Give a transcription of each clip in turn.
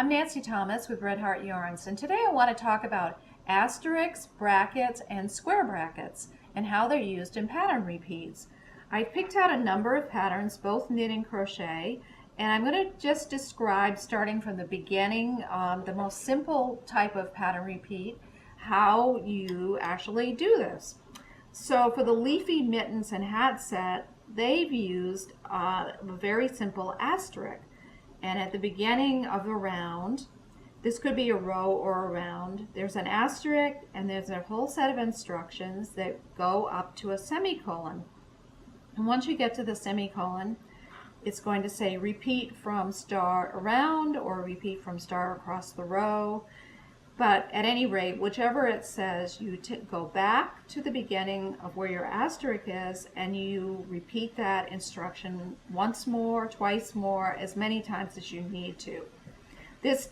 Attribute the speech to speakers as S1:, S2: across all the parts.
S1: I'm Nancy Thomas with Red Heart Yarns, and today I want to talk about asterisks, brackets, and square brackets and how they're used in pattern repeats. I picked out a number of patterns, both knit and crochet, and I'm going to just describe, starting from the beginning, the most simple type of pattern repeat, how you actually do this. So for the Leafy Mittens and Hat set, they've used a very simple asterisk. And at the beginning of a round, this could be a row or a round, there's an asterisk and there's a whole set of instructions that go up to a semicolon. And once you get to the semicolon, it's going to say repeat from star around or repeat from star across the row. But at any rate, whichever it says, you go back to the beginning of where your asterisk is and you repeat that instruction once more, twice more, as many times as you need to. This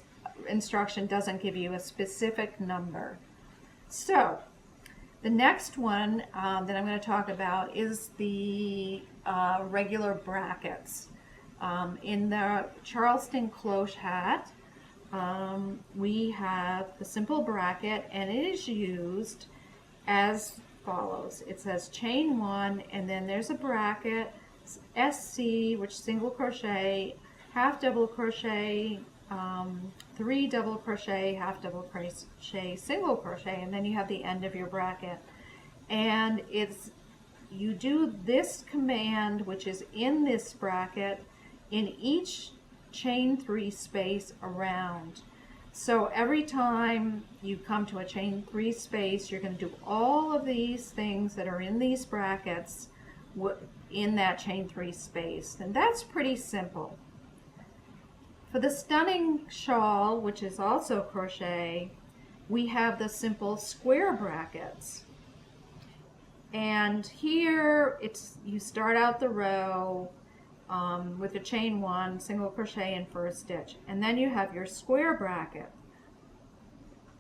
S1: instruction doesn't give you a specific number. So the next one that I'm going to talk about is the regular brackets. In the Charleston Close Hat, we have the simple bracket, and it is used as follows. It says chain one, and then there's a bracket, SC, which single crochet, half double crochet, 3 double crochet, half double crochet, single crochet, and then you have the end of your bracket. And you do this command, which is in this bracket, in each chain 3 space around. So every time you come to a chain 3 space, you're going to do all of these things that are in these brackets in that chain 3 space, and that's pretty simple. For the stunning shawl, which is also crochet, we have the simple square brackets, and here you start out the row with a chain 1, single crochet in first stitch, and then you have your square bracket,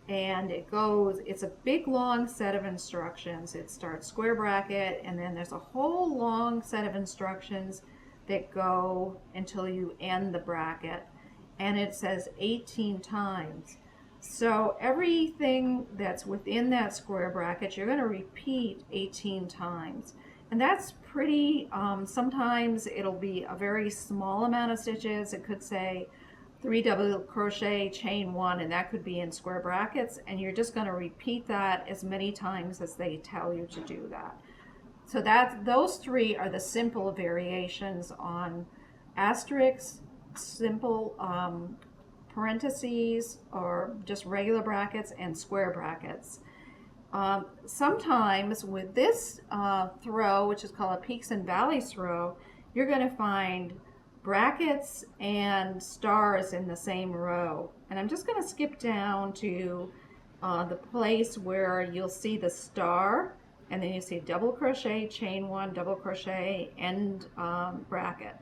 S1: and it's a big long set of instructions. It starts square bracket, and then there's a whole long set of instructions that go until you end the bracket, and it says 18 times. So everything that's within that square bracket you're going to repeat 18 times. And that's pretty, sometimes it'll be a very small amount of stitches. It could say 3 double crochet, chain 1, and that could be in square brackets, and you're just going to repeat that as many times as they tell you to do that. So those 3 are the simple variations on asterisks, simple parentheses, or just regular brackets, and square brackets. Sometimes with this throw, which is called a peaks and valleys throw, you're going to find brackets and stars in the same row. And I'm just going to skip down to the place where you'll see the star, and then you see double crochet, chain 1, double crochet, end bracket.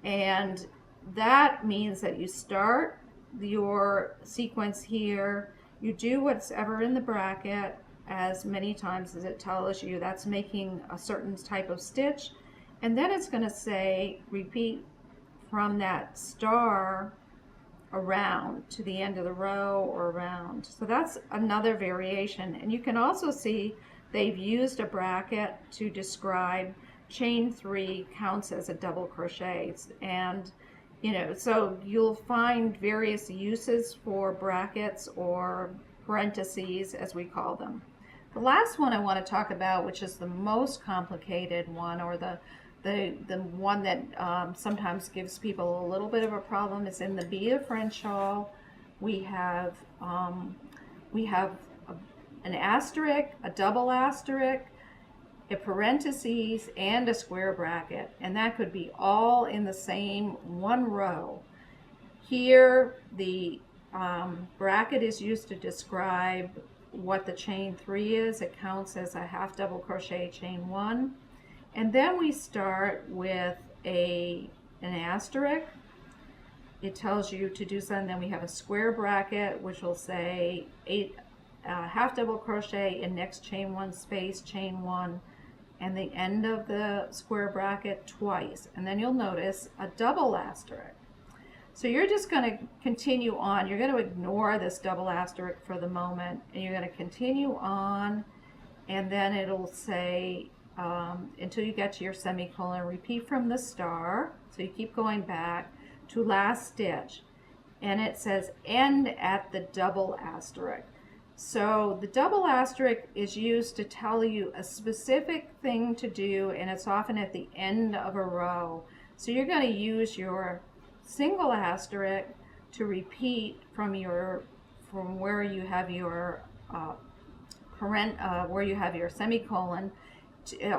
S1: And that means that you start your sequence here, you do what's ever in the bracket as many times as it tells you. That's making a certain type of stitch, and then it's going to say repeat from that star around to the end of the row or around. So that's another variation. And you can also see they've used a bracket to describe chain 3 counts as a double crochet, and so you'll find various uses for brackets or parentheses, as we call them. The last one I want to talk about, which is the most complicated one, or the one that sometimes gives people a little bit of a problem, is in the beaded French shawl. We have an asterisk, a double asterisk, a parentheses, and a square bracket, and that could be all in the same one row. Here the bracket is used to describe what the chain 3 is. It counts as a half double crochet, chain 1, and then we start with an asterisk. It tells you to do something. Then we have a square bracket, which will say 8 half double crochet in next chain 1 space, chain 1, and the end of the square bracket twice, and then you'll notice a double asterisk. So you're just going to continue on. You're going to ignore this double asterisk for the moment, and you're going to continue on, and then it'll say until you get to your semicolon. Repeat from the star, so you keep going back to last stitch, and it says end at the double asterisk. So the double asterisk is used to tell you a specific thing to do, and it's often at the end of a row. So you're going to use your single asterisk to repeat from where you have your where you have your semicolon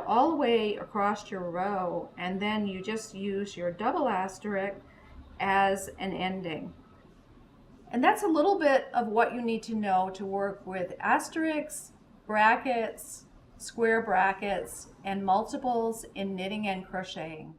S1: all the way across your row, and then you just use your double asterisk as an ending. And that's a little bit of what you need to know to work with asterisks, brackets, square brackets, and multiples in knitting and crocheting.